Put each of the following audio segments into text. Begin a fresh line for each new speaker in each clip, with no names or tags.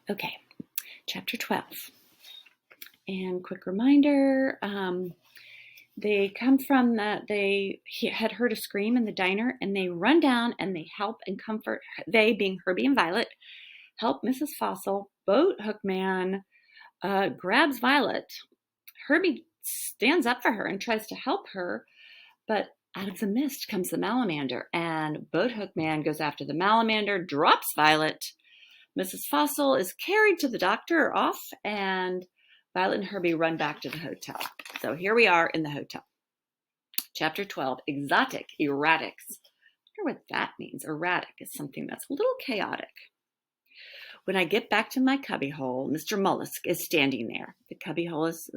Okay, chapter 12. And quick reminder, they come from they had heard a scream in the diner, and they run down and they help and comfort, they being Herbie and Violet, help Mrs. Fossil. Boat Hook Man grabs Violet. Herbie stands up for her and tries to help her, but out of the mist comes the Malamander, and Boat Hook Man goes after the Malamander, drops Violet. Mrs. Fossil is carried to the doctor off, and Violet and Herbie run back to the hotel. So here we are in the hotel. Chapter 12, Exotic Erratics. I wonder what that means. Erratic is something that's a little chaotic. When I get back to my cubbyhole, Mr. Mollusk is standing there. The cubbyhole is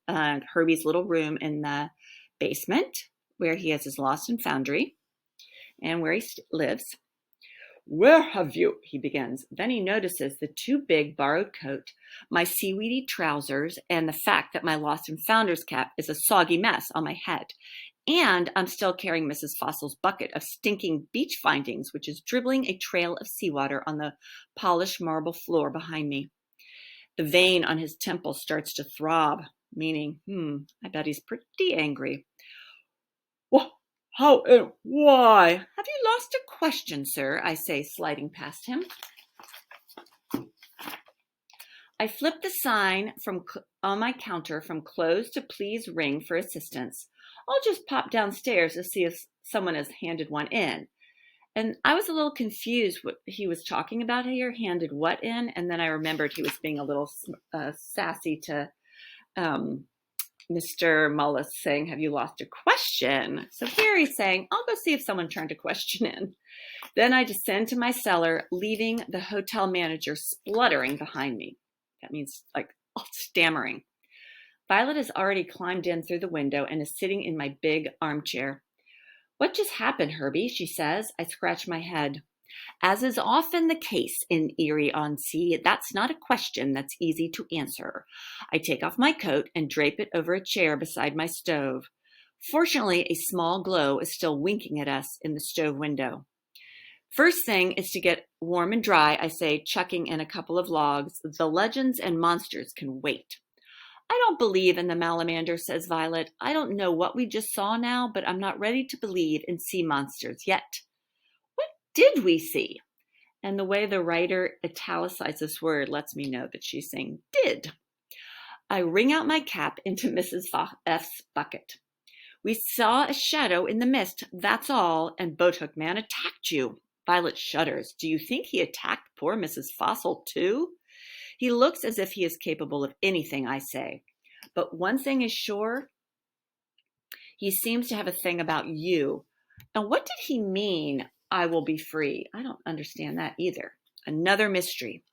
Herbie's little room in the basement where he has his lost and foundry and where he lives. "Where have you?" he begins. Then he notices the too big borrowed coat, my seaweedy trousers, and the fact that my lost and founder's cap is a soggy mess on my head. And I'm still carrying Mrs. Fossil's bucket of stinking beach findings, which is dribbling a trail of seawater on the polished marble floor behind me. The vein on his temple starts to throb, meaning, I bet he's pretty angry. "How and why?" "Have you lost a question, sir?" I say, sliding past him. I flip the sign on my counter from closed to please ring for assistance. I'll just pop downstairs to see if someone has handed one in. And I was a little confused what he was talking about here, handed what in, and then I remembered he was being a little sassy to Mr. Mullis, saying, "Have you lost a question?" So here he's saying, "I'll go see if someone turned a question in." Then I descend to my cellar, leaving the hotel manager spluttering behind me. That means like stammering. Violet has already climbed in through the window and is sitting in my big armchair. "What just happened, Herbie?" she says. I scratch my head. As is often the case in Erie-on-Sea, that's not a question that's easy to answer. I take off my coat and drape it over a chair beside my stove. Fortunately, a small glow is still winking at us in the stove window. "First thing is to get warm and dry," I say, chucking in a couple of logs. "The legends and monsters can wait." "I don't believe in the Malamander," says Violet. "I don't know what we just saw now, but I'm not ready to believe in sea monsters yet." "What did we see?" And the way the writer italicized this word lets me know that she's saying did. I wring out my cap into Mrs. F's bucket. "We saw a shadow in the mist, that's all, and Boat Hook Man attacked you." Violet shudders. "Do you think he attacked poor Mrs. Fossil too?" "He looks as if he is capable of anything," I say. "But one thing is sure, he seems to have a thing about you." And what did he mean, "I will be free"? I don't understand that either. Another mystery.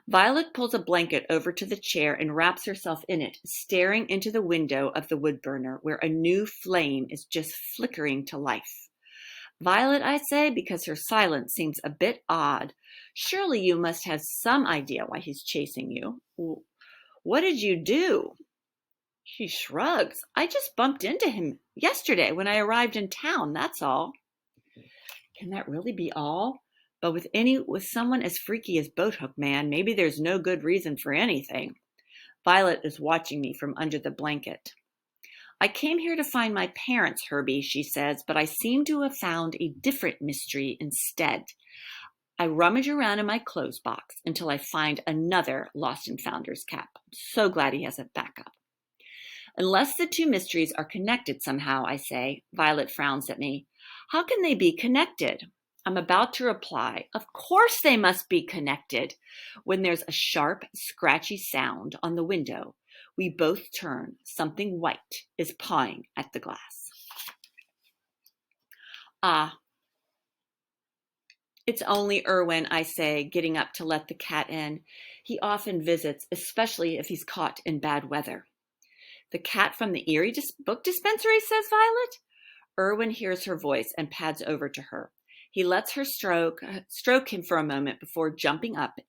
Violet pulls a blanket over to the chair and wraps herself in it, staring into the window of the wood burner, where a new flame is just flickering to life. "Violet," I say, because her silence seems a bit odd, "surely you must have some idea why he's chasing you. What did you do?" She shrugs. "I just bumped into him yesterday when I arrived in town, that's all." Can that really be all? But with someone as freaky as Boat Hook Man, maybe there's no good reason for anything. Violet is watching me from under the blanket. "I came here to find my parents, Herbie," she says, "but I seem to have found a different mystery instead." I rummage around in my clothes box until I find another Lost and Founder's cap. I'm so glad he has a backup. "Unless the two mysteries are connected somehow," I say. Violet frowns at me. "How can they be connected?" I'm about to reply, "Of course they must be connected," when there's a sharp, scratchy sound on the window. We both turn. Something white is pawing at the glass. "Ah, it's only Irwin," I say, getting up to let the cat in. He often visits, especially if he's caught in bad weather. "The cat from the Erie book dispensary," says Violet. Irwin hears her voice and pads over to her. He lets her stroke him for a moment before jumping up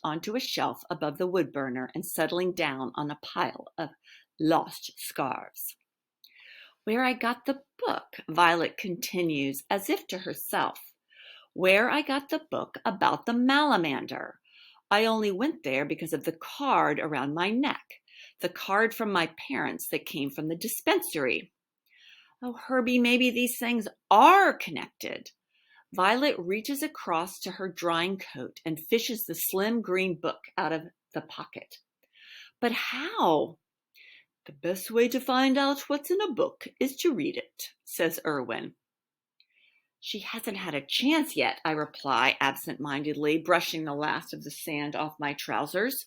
onto a shelf above the wood burner and settling down on a pile of lost scarves. "Where I got the book," Violet continues, as if to herself. "Where I got the book about the Malamander. I only went there because of the card around my neck, the card from my parents that came from the dispensary. Oh, Herbie, maybe these things are connected. Violet reaches across to her drying coat and fishes the slim green book out of the pocket. But how? The best way to find out what's in a book is to read it, says Irwin. She hasn't had a chance yet, I reply absent-mindedly, brushing the last of the sand off my trousers.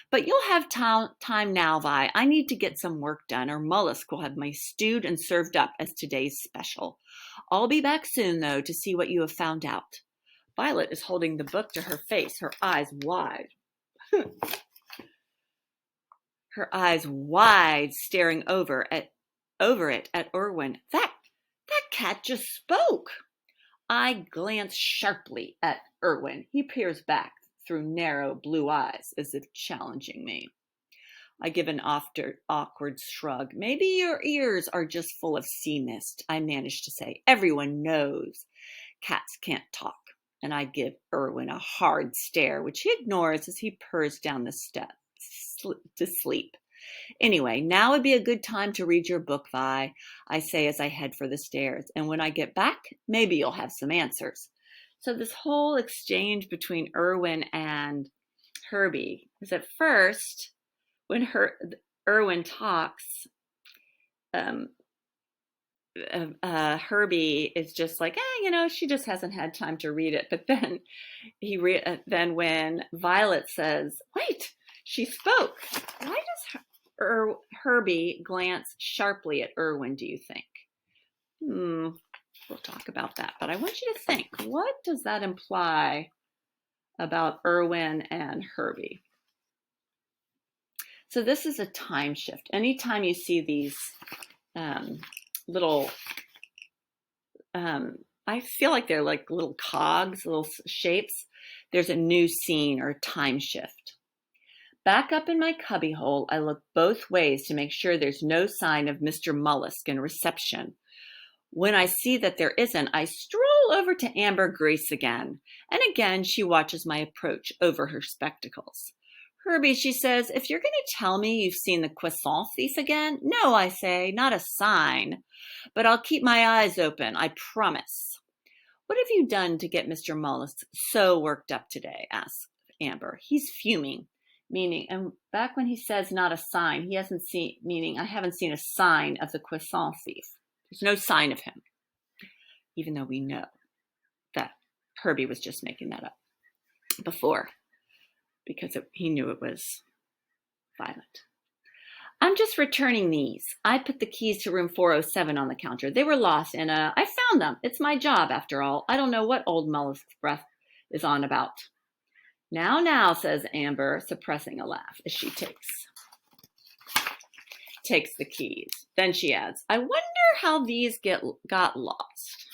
But you'll have time now, Vi. I need to get some work done, or Mollusk will have me stewed and served up as today's special. I'll be back soon, though, to see what you have found out. Violet is holding the book to her face, her eyes wide. Her eyes wide, staring over it at Irwin. That cat just spoke. I glance sharply at Irwin. He peers back through narrow blue eyes, as if challenging me. I give an awkward shrug. Maybe your ears are just full of sea mist, I manage to say. Everyone knows cats can't talk. And I give Irwin a hard stare, which he ignores as he purrs down the steps to sleep. Anyway, now would be a good time to read your book, Vi, I say as I head for the stairs. And when I get back, maybe you'll have some answers. So this whole exchange between Irwin and Herbie is at first, when Irwin talks, Herbie is just like, she just hasn't had time to read it. But then then when Violet says, wait, she spoke, why does Herbie glance sharply at Irwin, do you think? We'll talk about that, but I want you to think, what does that imply about Irwin and Herbie? So this is a time shift. Anytime you see these little, I feel like they're like little cogs, little shapes, there's a new scene or time shift. Back up in my cubbyhole, I look both ways to make sure there's no sign of Mr. Mollusk in reception. When I see that there isn't, I stroll over to Amber Grace again, and again she watches my approach over her spectacles. Herbie, she says, if you're going to tell me you've seen the croissant thief again, no, I say, not a sign, but I'll keep my eyes open, I promise. What have you done to get Mr. Mollusk so worked up today? Asks Amber. He's fuming. Meaning, and back when he says not a sign, he hasn't seen, meaning I haven't seen a sign of the croissant thief. There's no sign of him, even though we know that Herbie was just making that up before because he knew it was Violet. I'm just returning these. I put the keys to room 407 on the counter. They were lost and I found them. It's my job after all. I don't know what old Mollusk's breath is on about. Now, says Amber, suppressing a laugh as she takes the keys. Then she adds, I wonder how these got lost.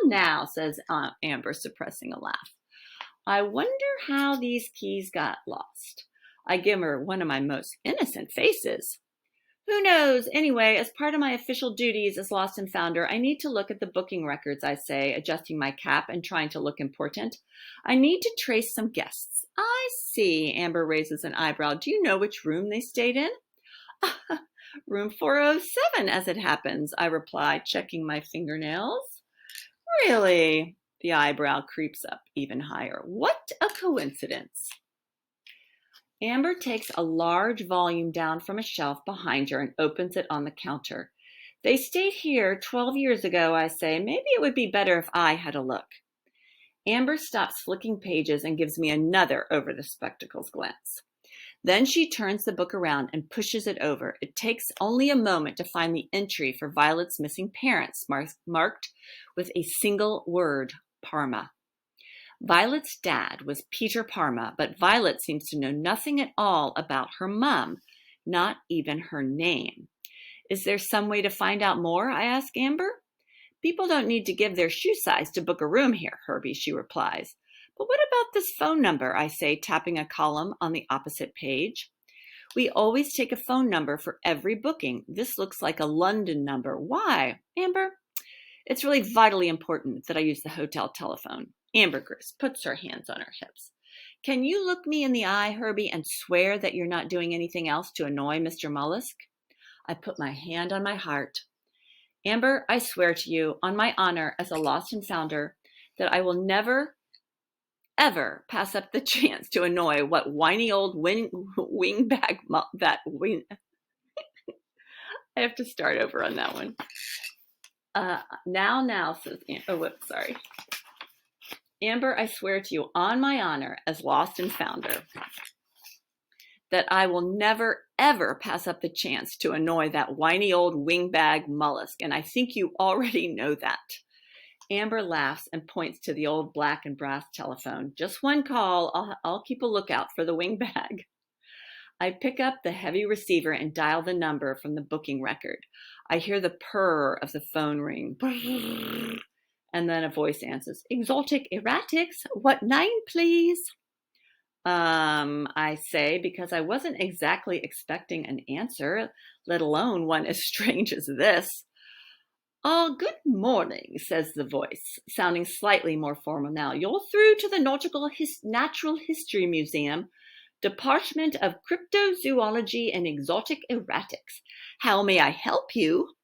Now, says Amber, suppressing a laugh. I wonder how these keys got lost. I give her one of my most innocent faces. Who knows? Anyway, as part of my official duties as Lost and Founder, I need to look at the booking records, I say, adjusting my cap and trying to look important. I need to trace some guests. I see, Amber raises an eyebrow. Do you know which room they stayed in? Room 407, as it happens, I reply, checking my fingernails. Really? The eyebrow creeps up even higher. What a coincidence. Amber takes a large volume down from a shelf behind her and opens it on the counter. They stayed here 12 years ago, I say. Maybe it would be better if I had a look. Amber stops flicking pages and gives me another over-the-spectacles glance. Then she turns the book around and pushes it over. It takes only a moment to find the entry for Violet's missing parents, marked with a single word, Parma. Violet's dad was Peter Parma, but Violet seems to know nothing at all about her mom, not even her name. Is there some way to find out more? I ask Amber. People don't need to give their shoe size to book a room here, Herbie, she replies. But what about this phone number, I say, tapping a column on the opposite page. We always take a phone number for every booking. This looks like a London number. Why, Amber? It's really vitally important that I use the hotel telephone. Amber Grace puts her hands on her hips. Can you look me in the eye, Herbie, and swear that you're not doing anything else to annoy Mr. Mollusk? I put my hand on my heart. Amber, I swear to you, on my honor as a lost and founder, that I will never, ever pass up the chance to annoy what whiny old wingback that wing. I have to start over on that one. Now, says, oh, whoops, sorry. Amber, I swear to you, on my honor as lost and founder, that I will never, ever pass up the chance to annoy that whiny old wingbag mollusk, and I think you already know that. Amber laughs and points to the old black and brass telephone. Just one call. I'll keep a lookout for the wingbag. I pick up the heavy receiver and dial the number from the booking record. I hear the purr of the phone ring. And then a voice answers, Exotic Erratics, what name, please? I say, because I wasn't exactly expecting an answer, let alone one as strange as this. Oh, good morning, says the voice, sounding slightly more formal now. You're through to the Natural History Museum, Department of Cryptozoology and Exotic Erratics. How may I help you?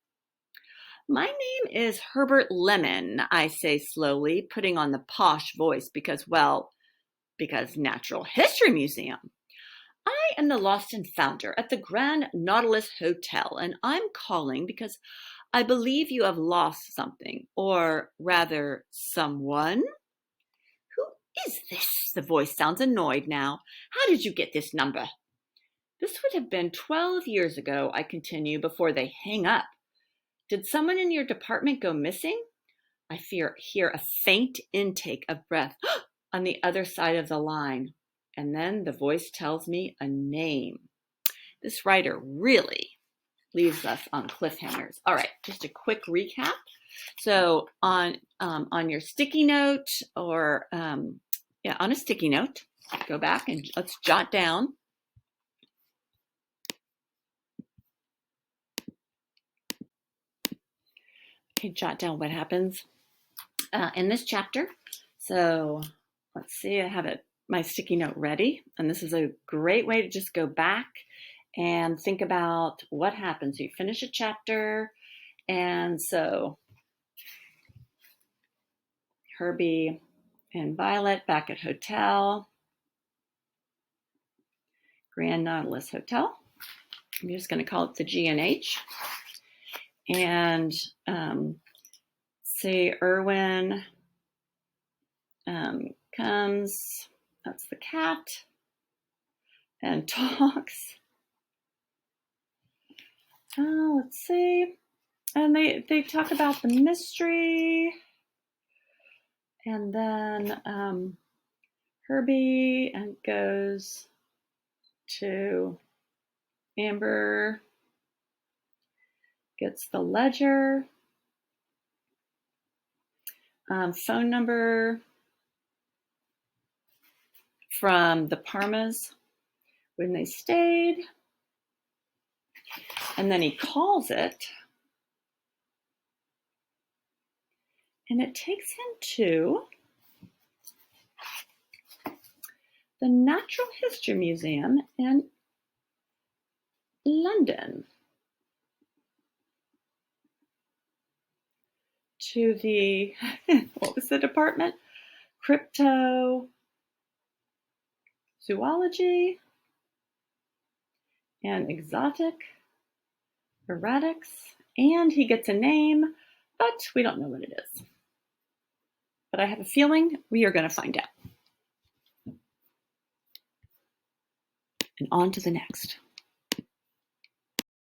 My name is Herbert Lemon, I say slowly, putting on the posh voice because Natural History Museum. I am the lost and founder at the Grand Nautilus Hotel, and I'm calling because I believe you have lost something, or rather, someone. Who is this? The voice sounds annoyed now. How did you get this number? This would have been 12 years ago, I continue, before they hang up. Did someone in your department go missing? I hear a faint intake of breath on the other side of the line, and then the voice tells me a name. This writer really leaves us on cliffhangers. All right, just a quick recap. So on your sticky note, or on a sticky note, go back and let's jot down. Okay, jot down what happens in this chapter. So let's see, I have my sticky note ready, and this is a great way to just go back and think about what happens. You finish a chapter, and so Herbie and Violet back at hotel, Grand Nautilus Hotel. I'm just going to call it the G&H. And say Erwin comes, that's the cat, and talks. Let's see. And they talk about the mystery. And then Herbie goes to Amber, gets the ledger, phone number from the Parmas when they stayed, and then he calls it, and it takes him to the Natural History Museum in London, to the, what was the department? Cryptozoology and Exotic Erratics, and he gets a name, but we don't know what it is. But I have a feeling we are going to find out. And on to the next.